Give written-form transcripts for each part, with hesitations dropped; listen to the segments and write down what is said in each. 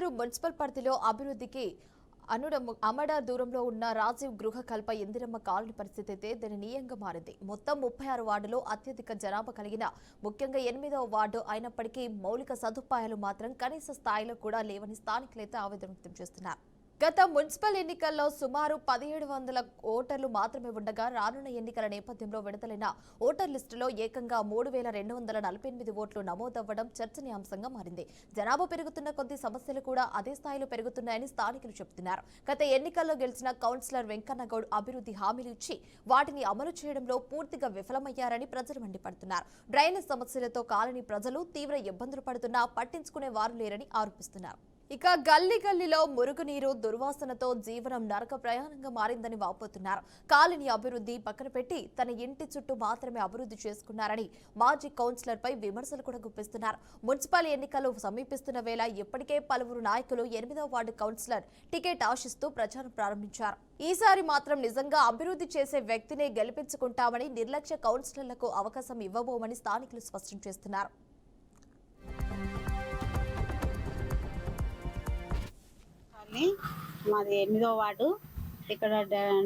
సుమారు మున్సిపల్ పరిధిలో అభివృద్ధికి అమడ దూరంలో ఉన్న రాజీవ్ గృహకల్ప ఇందిరమ్మ కాలనీ పరిస్థితి అయితే దయనీయంగా మారింది. మొత్తం 36 వార్డులో అత్యధిక జనాభా కలిగిన ముఖ్యంగా 8వ వార్డు అయినప్పటికీ మౌలిక సదుపాయాలు మాత్రం కనీస స్థాయిలో కూడా లేవని స్థానికులైతే ఆవేదన వ్యక్తం చేస్తున్నారు. గత మున్సిపల్ ఎన్నికల్లో సుమారు 1700 ఓటర్లు మాత్రమే ఉండగా రానున్న ఎన్నికల నేపథ్యంలో విడుదలైన ఓటర్ లిస్టులో ఏకంగా 3248 ఓట్లు నమోదవ్వడం చర్చనీయాంశంగా మారింది. జనాభా పెరుగుతున్న కొద్ది సమస్యలు కూడా అదే స్థాయిలో పెరుగుతున్నాయని స్థానికులు చెబుతున్నారు. గత ఎన్నికల్లో గెలిచిన కౌన్సిలర్ వెంకన్నగౌడ్ అభివృద్ధి హామీలు ఇచ్చి వాటిని అమలు చేయడంలో పూర్తిగా విఫలమయ్యారని ప్రజలు మండిపడుతున్నారు. డ్రైనేజ్ సమస్యలతో కాలనీ ప్రజలు తీవ్ర ఇబ్బందులు పడుతున్నా పట్టించుకునే వారు లేరని ఆరోపిస్తున్నారు. ఇక గల్లీలో మురుగునీరు దుర్వాసనతో జీవనం నరక ప్రయాణంగా మారిందని వాపోతున్నారు. కాలనీ అభివృద్ధి పక్కన పెట్టి తన ఇంటి చుట్టూ మాత్రమే అభివృద్ధి చేసుకున్నారని మాజీ కౌన్సిలర్ పై విమర్శలు కూడా గుప్పిస్తున్నారు. మున్సిపల్ ఎన్నికలు సమీపిస్తున్న వేళ ఇప్పటికే పలువురు నాయకులు 8వ వార్డు కౌన్సిలర్ టికెట్ ఆశిస్తూ ప్రచారం ప్రారంభించారు. ఈసారి మాత్రం నిజంగా అభివృద్ధి చేసే వ్యక్తినే గెలిపించుకుంటామని నిర్లక్ష్య కౌన్సిలర్లకు అవకాశం ఇవ్వబోమని స్థానికులు స్పష్టం చేస్తున్నారు. మాది 8వ వార్డు. ఇక్కడ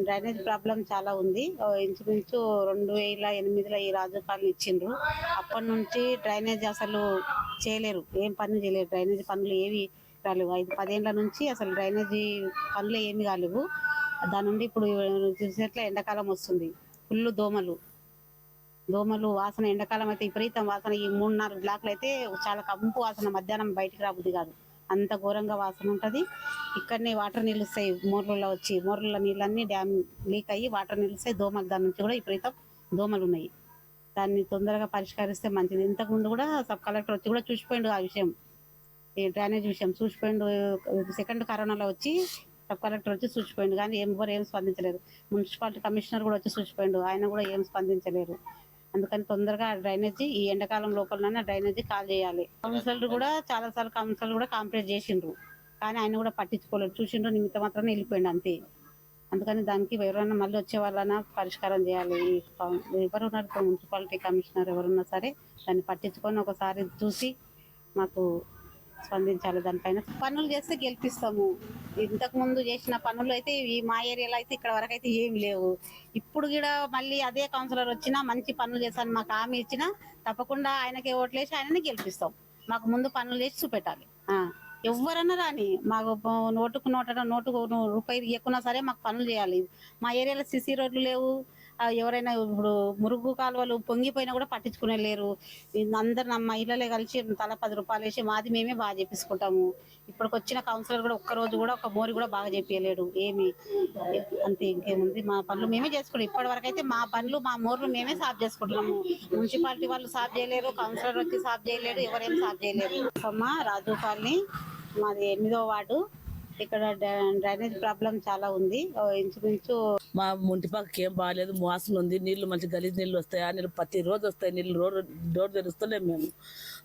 డ్రైనేజ్ ప్రాబ్లం చాలా ఉంది. ఇంచుమించు 2008లో ఈ రాజు కాలనీ ఇచ్చిండ్రు. అప్పటి నుంచి డ్రైనేజ్ అసలు చేయలేరు, ఏం పనులు చేయలేరు. డ్రైనేజ్ పనులు ఏవి రాలేవు. 5-10 ఏళ్ల నుంచి అసలు డ్రైనేజీ పనులు ఏమి కాలేవు. దాని నుండి ఇప్పుడు చూసేట్ల ఎండాకాలం వస్తుంది, ఫుల్ దోమలు వాసన. ఎండాకాలం అయితే విపరీతం వాసన. ఈ 3-4 బ్లాక్లు అయితే చాలా కంపు వాసన. మధ్యాహ్నం బయటికి రాబుద్ది కాదు, అంత ఘోరంగా వాసన ఉంటుంది. ఇక్కడనే వాటర్ నీళ్ళు వస్తాయి మోర్లలో వచ్చి, మోర్ల నీళ్ళన్నీ డ్యామ్ లీక్ అయ్యి వాటర్ నీళ్ళు వస్తాయి. దోమలు దాని నుంచి కూడా విపరీతం దోమలు ఉన్నాయి. దాన్ని తొందరగా పరిష్కరిస్తే మంచిది. ఇంతకుముందు కూడా సబ్ కలెక్టర్ వచ్చి కూడా చూసిపోయిండు ఆ విషయం, ఈ డ్రైనేజ్ విషయం చూసిపోయిండు. సెకండ్ కరోనాలో వచ్చి సబ్ కలెక్టర్ వచ్చి చూసిపోయిండు, కానీ ఎవరు ఏం స్పందించలేరు. మున్సిపాలిటీ కమిషనర్ కూడా వచ్చి చూసిపోయిండు, ఆయన కూడా ఏం స్పందించలేరు. అందుకని తొందరగా డ్రైనేజీ ఈ ఎండాకాలం లోపలనే డ్రైనేజీ కాల్ చేయాలి. కౌన్సిలర్ కూడా చాలాసార్లు కాంప్లైంట్ చేసిండ్రు, కానీ ఆయన కూడా పట్టించుకోలేదు. చూసిండ్రు, నిమిత్త మాత్రం వెళ్ళిపోయిండు అంతే. అందుకని దానికి ఎవరైనా మళ్ళీ వచ్చే వాళ్ళైనా పరిష్కారం చేయాలి. ఎవరున్నారు మున్సిపాలిటీ కమిషనర్ ఎవరున్నా సరే దాన్ని పట్టించుకొని ఒకసారి చూసి మాకు స్పందించాలి. దానిపైన పనులు చేస్తే గెలిపిస్తాము. ఇంతకు ముందు చేసిన పనులు అయితే మా ఏరియాలో అయితే ఇక్కడ వరకు అయితే ఏమి లేవు. ఇప్పుడు కూడా మళ్ళీ అదే కౌన్సిలర్ వచ్చినా మంచి పనులు చేస్తాను మాకు హామీ ఇచ్చినా తప్పకుండా ఆయనకే ఓట్లేసి ఆయనని గెలిపిస్తాం. మాకు ముందు పనులు చేసి చూపెట్టాలి. ఎవరన్నా రాని మాకు నోటుకు రూపాయి ఇవ్వకున్నా సరే మాకు పనులు చేయాలి. మా ఏరియాలో సిసి రోడ్లు లేవు. ఎవరైనా ఇప్పుడు మురుగు కాలువలు పొంగిపోయినా కూడా పట్టించుకునే లేరు. అందరు మా ఇళ్ళలో కలిసి తల 10 రూపాయలు వేసి మాది మేమే బాగా చేపించుకుంటాము. ఇప్పటికి వచ్చిన కౌన్సిలర్ కూడా ఒక్కరోజు కూడా ఒక మోరి కూడా బాగా చెప్పలేడు ఏమి. అంతే, ఇంకేముంది, మా పనులు మేమే చేసుకుంటాం. ఇప్పటి వరకు అయితే మా పనులు మా మోర్లు మేమే సాఫ్ చేసుకుంటున్నాము. మున్సిపాలిటీ వాళ్ళు సాఫ్ చేయలేరు, కౌన్సిలర్ వచ్చి సాఫ్ చేయలేరు, ఎవరేం సాఫ్ చేయలేరు. అమ్మ రాజు కాలనీ మాది 8వ వార్డు. ఇక్కడ డ్రైనేజ్ ప్రాబ్లం చాలా ఉంది. ఇంచుమించు మా మున్సిపాలిటీకి ఏం బాగాలేదు, వాసన ఉంది. నీళ్లు మంచి గలీజ్ నీళ్ళు వస్తాయి. ఆ నీళ్ళు ప్రతిరోజు వస్తాయి. నీళ్ళు డోర్ తెరుస్తలేము మేము.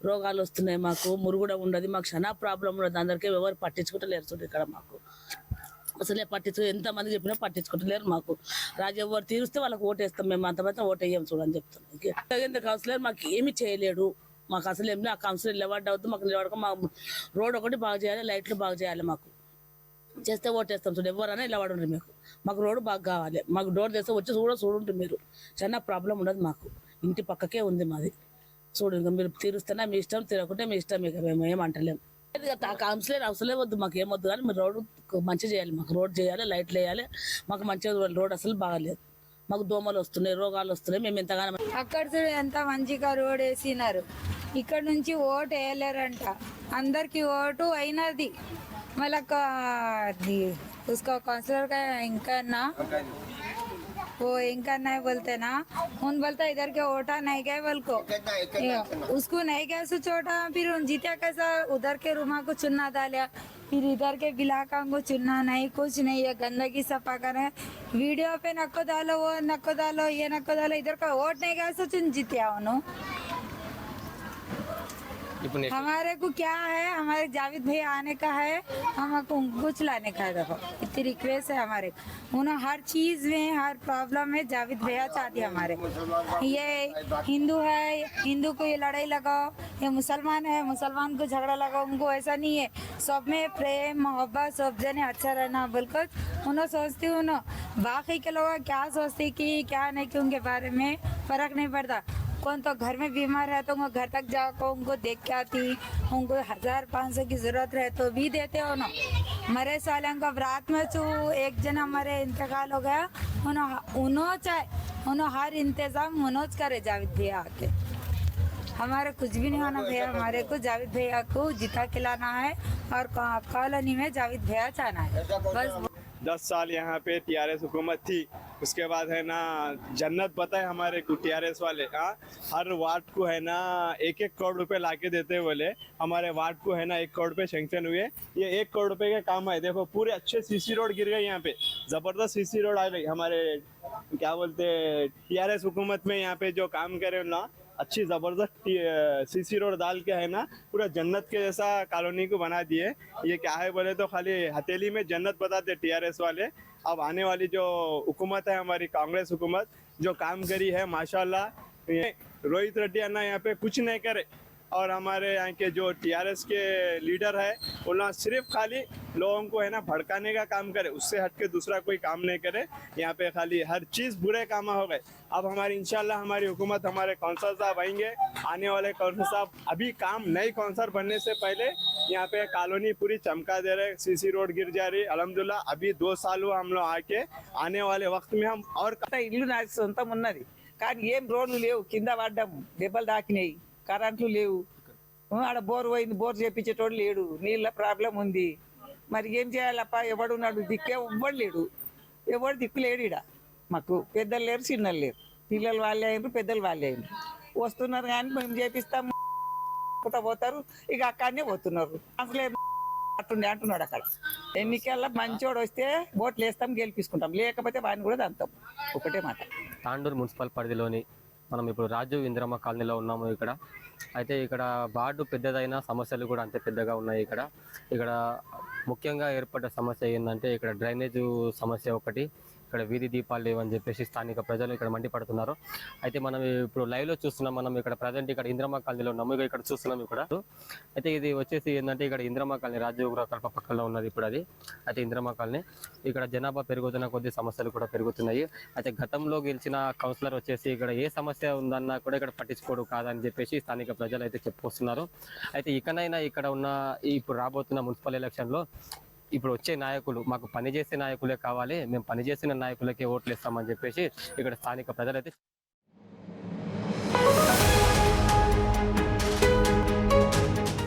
రోగాలు వస్తున్నాయి మాకు. మురుగుడ ఉండదు మాకు. చాలా ప్రాబ్లం ఉండదు. అందరికీ ఎవరు పట్టించుకుంటలేరు. చూడు ఇక్కడ మాకు అసలే ఎంతమంది చెప్పినా పట్టించుకుంటలేరు మాకు. రాజు ఎవరు తీరుస్తే వాళ్ళకి ఓటేస్తాం మేము. అంతమంది ఓటు వేయం చూడని చెప్తున్నాం. కౌన్సిలర్ మాకు ఏమి చేయలేడు. మాకు అసలు ఏమి ఆ కౌన్సిలర్ నిలబడ్డ అవుతుంది. మాకు నిలబడక మా రోడ్ ఒకటి బాగా చేయాలి, లైట్లు బాగా చేయాలి. మాకు చేస్తే ఓటేస్తాం చూడు. ఎవరైనా ఇలా పడుండ్రు మీకు. మాకు రోడ్డు బాగా కావాలి. మాకు డోర్ చేస్తే వచ్చి చూడుంటుంది మీరు. చాలా ప్రాబ్లం ఉండదు మాకు. ఇంటి పక్కకే ఉంది మాది. చూడు, ఇంకా మీరు తీరుస్తున్నా మీ ఇష్టం, తీరకుంటే మీ ఇష్టం. ఇక మేము ఏమంటలేము. కౌన్సిలర్ అవసరం వద్దు, మాకు ఏమొద్దు, కానీ మీరు రోడ్డు మంచిగా చేయాలి. మాకు రోడ్ చేయాలి, లైట్లు వేయాలి. మాకు మంచిగా రోడ్ అసలు బాగాలేదు. మాకు దోమలు వస్తున్నాయి, రోగాలు వస్తున్నాయి. మేము ఎంతగానో అక్కడ చూడు ఎంత మంచిగా రోడ్ వేసినారు. ఇక్కడ నుంచి ఓటు వేయలేరంట. అందరికి ఓటు అయినది. मళ్ళీ उसका काउंसलर का इनका ना वो इनका नहीं बोलते ना, उन बोलता इधर के वोटा नहीं गए बोल को, उसको नहीं गया सो छोटा। फिर उन जीता कैसा, उधर के रूमा को चुनना डालिया, फिर इधर के बिलाका को चुनना नहीं, कुछ नहीं है। गंदगी सफा करे, वीडियो पे नको डालो, वो नको डालो, ये नको डालो। इधर का वोट नहीं गया सो चुन जीते उन्होंने। ఇప్పుడు next हमारे को क्या है, हमारे जावेद भैया आने का है, हमको कुछ लाने का है। देखो इतनी रिक्वेस्ट है हमारे, उन्होंने हर चीज में हर प्रॉब्लम में जावेद भैया चाहती है हमारे। ये हिंदू है, हिंदू को ये लड़ाई लगाओ, ये मुसलमान है, मुसलमान को झगड़ा लगाओ, उनको ऐसा नहीं है। सब में प्रेम मोहब्बत सब जने अच्छा रहना बोलकर उन्होंने सोचती हूँ ना। बाकी के लोग क्या सोचते कि क्या नहीं कि उनके बारे में फर्क नहीं पड़ता। कौन तो घर में बीमार है तो उनको घर तक जाकर उनको देख के आती, उनको 1500 की जरूरत रहे तो भी देते हो ना। मरे साले को रात में तो एक जना हमारे इंतकाल हो गया, उन्होंने चाहे उन्होंने हर इंतजाम उन्होंने करे जावेद भैया आके। हमारे कुछ भी नहीं होना भैया, हमारे को जावेद भैया को जिता खिलाना है और कॉलोनी में जावेद भैया चाहना है बस। 10 साल यहाँ पे टीआरएस हुकूमत थी, उसके बाद है ना जन्नत पता है हमारे को टीआरएस वाले। हाँ, हर वार्ड को है ना 1-1 करोड़ रुपए लाके देते बोले। हमारे वार्ड को है ना 1 करोड़ रुपए सेंक्शन हुए। ये 1 करोड़ रुपए के काम है। देखो पूरे अच्छे सीसी रोड गिर गए यहाँ पे, जबरदस्त सीसी रोड आ गई हमारे क्या बोलते टीआरएस हुकूमत में। यहाँ पे जो काम करे ना अच्छी जबरदस्त सीसी रोड डाल के है ना पूरा जन्नत के जैसा कॉलोनी को बना दिए। ये क्या है बोले तो खाली हथेली में जन्नत बताते टीआरएस वाले। अब आने वाली जो हुकूमत है हमारी कांग्रेस हुकूमत जो काम करी है माशाल्लाह, रोहित रेड्डी अन्ना यहाँ पे कुछ नहीं करे। और हमारे यहाँ के जो टीआरएस के लीडर है उन्होंने सिर्फ खाली लोगों को है ना भड़काने का काम करे, उससे हटके दूसरा कोई काम नहीं करे। यहाँ पे खाली हर चीज़ बुरे काम हो गए। अब हमारी इंशाल्लाह हमारी हुकूमत, हमारे काउंसलर साहब आएंगे, आने वाले काउंसलर साहब अभी काम नई काउंसलर बनने से पहले यहाँ पे कॉलोनी पूरी चमका दे रहे, सीसी रोड गिर जा रही अल्हम्दुलिल्लाह। अभी 2 साल हुआ हम लोग आके, आने वाले वक्त में हम और ఇల్లు నాకు సొంతం ఉన్నది కానీ ఏం రోడ్లు లేవు, కింద పడ్డాం, దెబ్బలు తాకినాయి, కరెంట్లు లేవు, ఆడ బోర్ పోయింది, బోర్ చేపించేటోడు లేడు, నీళ్ళ ప్రాబ్లం ఉంది. మరి ఏం చేయాలప్ప, ఎవడున్నాడు దిక్కే ఎవ్వడు లేడు, ఎవడు దిక్కు లేడు. ఇడ మాకు పెద్దలు లేరు చిన్నలు లేరు, పిల్లలు వాళ్ళే అయినారు, పెద్దలు వాళ్ళే అయినారు. వస్తున్నారు కానీ మేము చేపిస్తాం పోతారు, ఇక అక్కడనే పోతున్నారు. అసలే అట్టుండే అంటున్నాడు అక్కడ. ఎన్నికల్లో మంచోడు వస్తే ఓట్లు వేస్తాం, గెలిపించుకుంటాం, లేకపోతే వాడిని కూడా దంతాం. ఒకటే మాట. తాండూరు మున్సిపల్ పరిధిలోని మనం ఇప్పుడు రాజీవ్ ఇందిరమ్మ కాలనీలో ఉన్నాము. ఇక్కడ అయితే ఇక్కడ వార్డు పెద్దదైన సమస్యలు కూడా అంతే పెద్దగా ఉన్నాయి. ఇక్కడ ముఖ్యంగా ఏర్పడ్డ సమస్య ఏంటంటే ఇక్కడ డ్రైనేజ్ సమస్య ఒకటి, ఇక్కడ వీధి దీపాలు లేవని చెప్పేసి స్థానిక ప్రజలు ఇక్కడ మండిపడుతున్నారు. అయితే మనం ఇప్పుడు లైవ్లో చూస్తున్నాం, మనం ఇక్కడ ప్రజెంట్ ఇక్కడ ఇందిరమ్మ కాలనీలో ఉన్నాము. ఇక్కడ చూస్తున్నాం ఇక్కడ. అయితే ఇది వచ్చేసి ఏంటంటే ఇక్కడ ఇందిరమ్మ కాలనీ రాజీవ్ గృహకల్ప పక్కన ఉన్నది ఇప్పుడు అది. అయితే ఇందిరమ్మ కాలనీ ఇక్కడ జనాభా పెరుగుతున్న కొద్ది సమస్యలు కూడా పెరుగుతున్నాయి. అయితే గతంలో గెలిచిన కౌన్సిలర్ వచ్చేసి ఇక్కడ ఏ సమస్య ఉందన్నా కూడా ఇక్కడ పట్టించుకోడు కాదని చెప్పేసి స్థానిక ప్రజలు అయితే చెప్పుకొస్తున్నారు. అయితే ఇకనైనా ఇక్కడ ఉన్న ఇప్పుడు రాబోతున్న మున్సిపల్ ఎలక్షన్లో ఇప్పుడు వచ్చే నాయకులు మాకు పనిచేసే నాయకులే కావాలి, మేము పనిచేసిన నాయకులకే ఓట్లు ఇస్తామని చెప్పేసి ఇక్కడ స్థానిక ప్రజలైతే